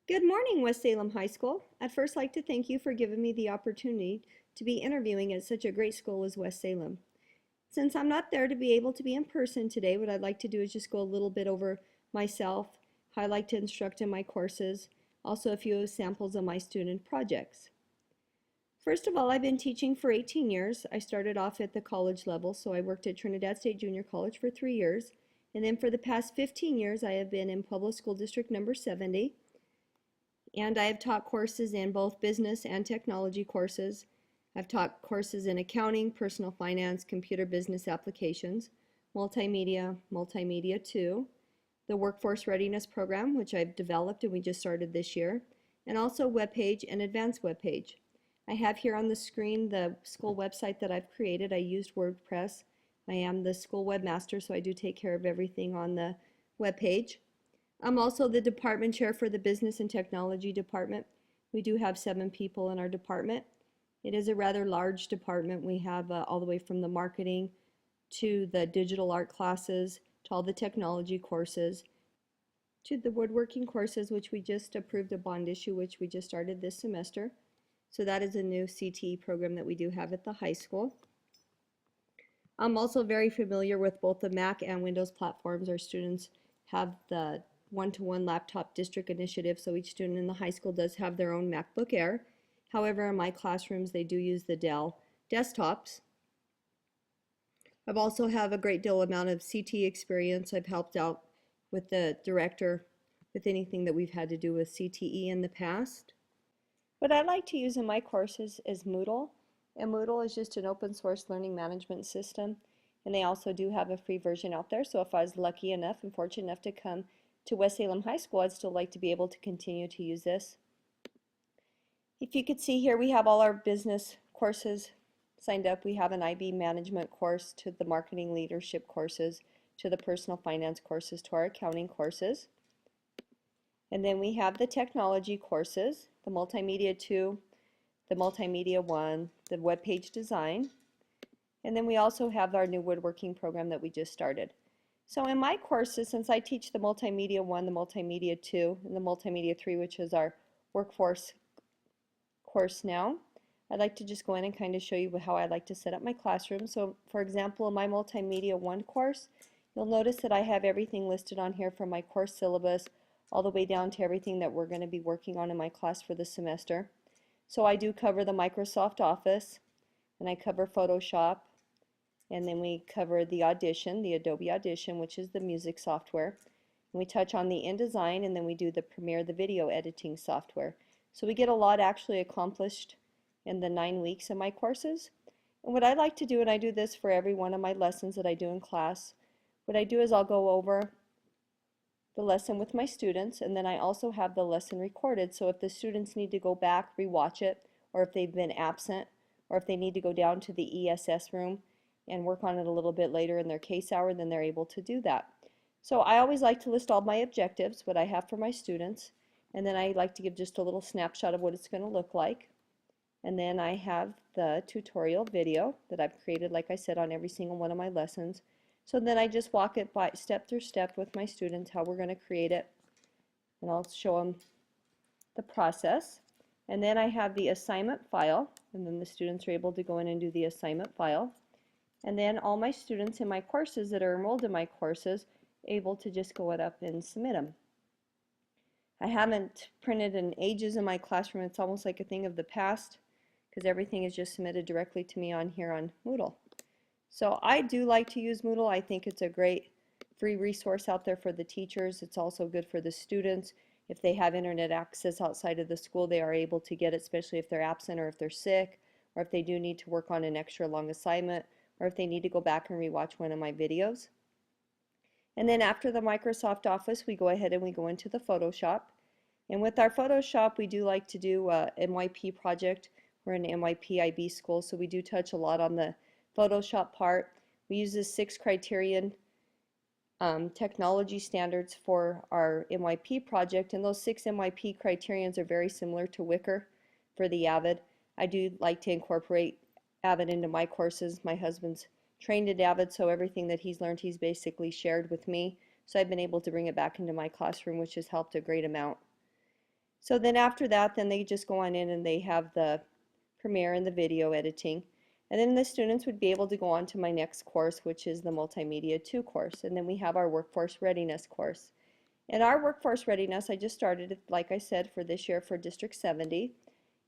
Good morning, West Salem High School. I'd first like to thank you for giving me the opportunity to be interviewing at such a great school as West Salem. Since I'm not there to be able to be in person today, what I'd like to do is just go a little bit over myself, how I like to instruct in my courses, also a few samples of my student projects. First of all, I've been teaching for 18 years. I started off at the college level, so I worked at Trinidad State Junior College for 3 years. And then for the past 15 years, I have been in Pueblo School District number 70. And I have taught courses in both business and technology courses. I've taught courses in accounting, personal finance, computer business applications, multimedia, Multimedia 2, the Workforce Readiness Program, which I've developed and we just started this year, and also web page and advanced web page. I have here on the screen the school website that I've created. I used WordPress. I am the school webmaster, so I do take care of everything on the web page. I'm also the department chair for the Business and Technology Department. We do have 7 people in our department. It is a rather large department. We have all the way from the marketing to the digital art classes to all the technology courses to the woodworking courses, which we just approved a bond issue, which we just started this semester. So that is a new CTE program that we do have at the high school. I'm also very familiar with both the Mac and Windows platforms. Our students have the one-to-one laptop district initiative, so each student in the high school does have their own MacBook Air. However, in my classrooms they do use the Dell desktops. I've also have a great deal amount of CT experience. I've helped out with the director with anything that we've had to do with CTE in the past. What I like to use in my courses is Moodle, and Moodle is just an open source learning management system, and they also do have a free version out there, so if I was lucky enough and fortunate enough to come to West Salem High School, I'd still like to be able to continue to use this. If you could see here, we have all our business courses signed up. We have an IB management course, to the marketing leadership courses, to the personal finance courses, to our accounting courses. And then we have the technology courses, the Multimedia 2, the Multimedia 1, the web page design. And then we also have our new woodworking program that we just started. So in my courses, since I teach the Multimedia 1, the Multimedia 2, and the Multimedia 3, which is our workforce course now, I'd like to just go in and kind of show you how I like to set up my classroom. So for example, in my Multimedia 1 course, you'll notice that I have everything listed on here from my course syllabus all the way down to everything that we're going to be working on in my class for the semester. So I do cover the Microsoft Office, and I cover Photoshop, and then we cover the Audition, the Adobe Audition, which is the music software. And we touch on the InDesign, and then we do the Premiere, the video editing software. So we get a lot actually accomplished in the 9 weeks of my courses. And what I like to do, and I do this for every one of my lessons that I do in class, what I do is I'll go over the lesson with my students, and then I also have the lesson recorded, so if the students need to go back, rewatch it, or if they've been absent, or if they need to go down to the ESS room and work on it a little bit later in their case hour, then they're able to do that. So I always like to list all my objectives, what I have for my students, and then I like to give just a little snapshot of what it's going to look like. And then I have the tutorial video that I've created, like I said, on every single one of my lessons. So then I just walk it by step through step with my students how we're going to create it, and I'll show them the process. And then I have the assignment file, and then the students are able to go in and do the assignment file. And then all my students in my courses that are enrolled in my courses able to just go it up and submit them. I haven't printed in ages in my classroom. It's almost like a thing of the past because everything is just submitted directly to me on here on Moodle. So I do like to use Moodle. I think it's a great free resource out there for the teachers. It's also good for the students. If they have internet access outside of the school, they are able to get it, especially if they're absent or if they're sick, or if they do need to work on an extra long assignment, or if they need to go back and rewatch one of my videos. And then after the Microsoft Office, we go ahead and we go into the Photoshop. And with our Photoshop, we do like to do a NYP project. We're an NYP IB school, so we do touch a lot on the Photoshop part. We use the 6 criterion technology standards for our NYP project, and those 6 NYP criterions are very similar to Wicker for the Avid. I do like to incorporate Avid into my courses. My husband's trained at Avid, so everything that he's learned he's basically shared with me. So I've been able to bring it back into my classroom, which has helped a great amount. So then after that, then they just go on in and they have the Premiere and the video editing. And then the students would be able to go on to my next course, which is the Multimedia 2 course. And then we have our Workforce Readiness course. In our Workforce Readiness, I just started it, like I said, for this year for District 70.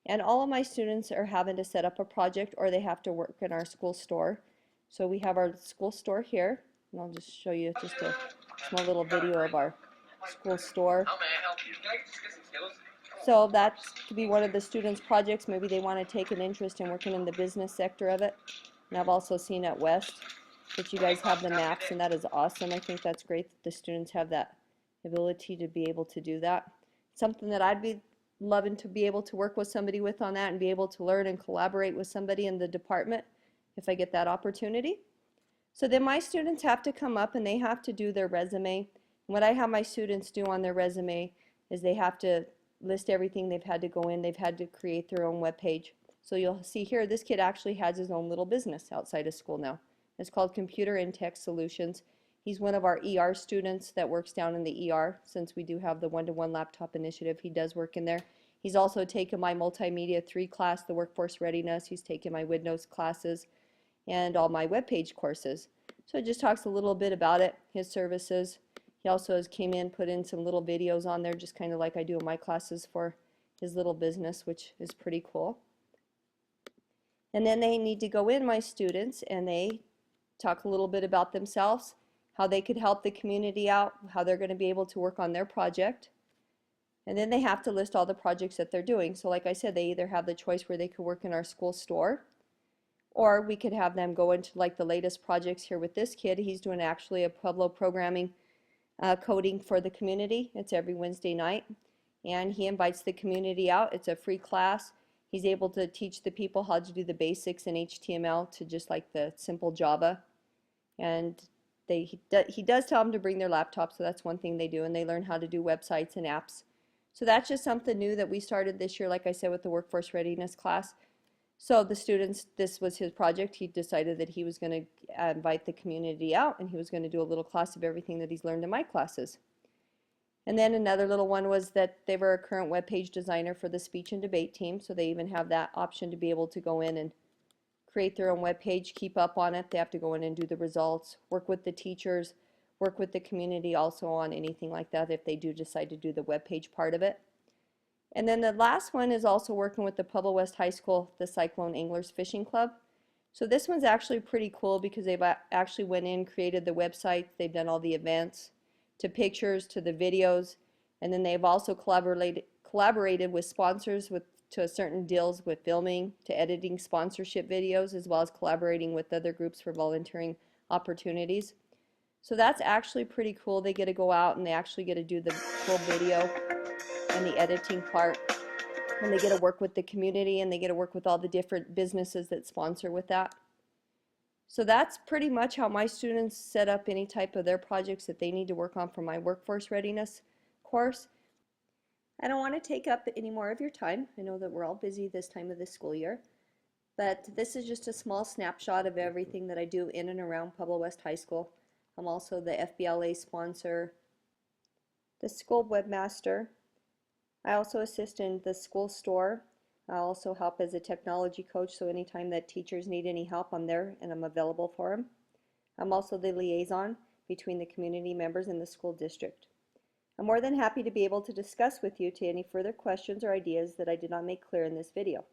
And all of my students are having to set up a project or they have to work in our school store. So we have our school store here. And I'll just show you just a small little video of our school store. How may I help you? Can I just get some Skittles? So that could be one of the students' projects. Maybe they want to take an interest in working in the business sector of it. And I've also seen at West that you guys have the maps, and that is awesome. I think that's great that the students have that ability to be able to do that. Something that I'd be loving to be able to work with somebody with on that and be able to learn and collaborate with somebody in the department if I get that opportunity. So then my students have to come up and they have to do their resume. And what I have my students do on their resume is they have to list everything they've had to go in. They've had to create their own web page. So you'll see here, this kid actually has his own little business outside of school now. It's called Computer and Tech Solutions. He's one of our ER students that works down in the ER. Since we do have the one-to-one laptop initiative, he does work in there. He's also taken my Multimedia 3 class, the Workforce Readiness. He's taken my Windows classes and all my web page courses. So it just talks a little bit about it, his services. He also has came in, put in some little videos on there, just kind of like I do in my classes for his little business, which is pretty cool. And then they need to go in, my students, and they talk a little bit about themselves, how they could help the community out, how they're going to be able to work on their project. And then they have to list all the projects that they're doing. So like I said, they either have the choice where they could work in our school store, or we could have them go into like the latest projects here with this kid. He's doing actually a Pueblo programming coding for the community. It's every Wednesday night. And he invites the community out. It's a free class. He's able to teach the people how to do the basics in HTML to just like the simple Java. And he does tell them to bring their laptop, so that's one thing they do. And they learn how to do websites and apps. So that's just something new that we started this year, like I said, with the Workforce Readiness class. So the students, this was his project. He decided that he was going to invite the community out and he was going to do a little class of everything that he's learned in my classes. And then another little one was that they were a current web page designer for the speech and debate team, so they even have that option to be able to go in and create their own web page, keep up on it. They have to go in and do the results, work with the teachers, work with the community also on anything like that if they do decide to do the web page part of it. And then the last one is also working with the Pueblo West High School, the Cyclone Anglers Fishing Club. So this one's actually pretty cool because they've actually went in, created the website, they've done all the events, to pictures, to the videos, and then they've also collaborated with sponsors to certain deals with filming, to editing sponsorship videos, as well as collaborating with other groups for volunteering opportunities. So that's actually pretty cool. They get to go out and they actually get to do the full video and the editing part, and they get to work with the community and they get to work with all the different businesses that sponsor with that. So that's pretty much how my students set up any type of their projects that they need to work on for my Workforce Readiness course. I don't want to take up any more of your time. I know that we're all busy this time of the school year, but this is just a small snapshot of everything that I do in and around Pueblo West High School. I'm also the FBLA sponsor, the school webmaster. I also assist in the school store. I also help as a technology coach, so anytime that teachers need any help, I'm there and I'm available for them. I'm also the liaison between the community members and the school district. I'm more than happy to be able to discuss with you to any further questions or ideas that I did not make clear in this video.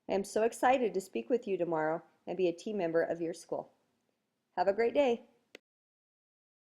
I am so excited to speak with you tomorrow and be a team member of your school. Have a great day.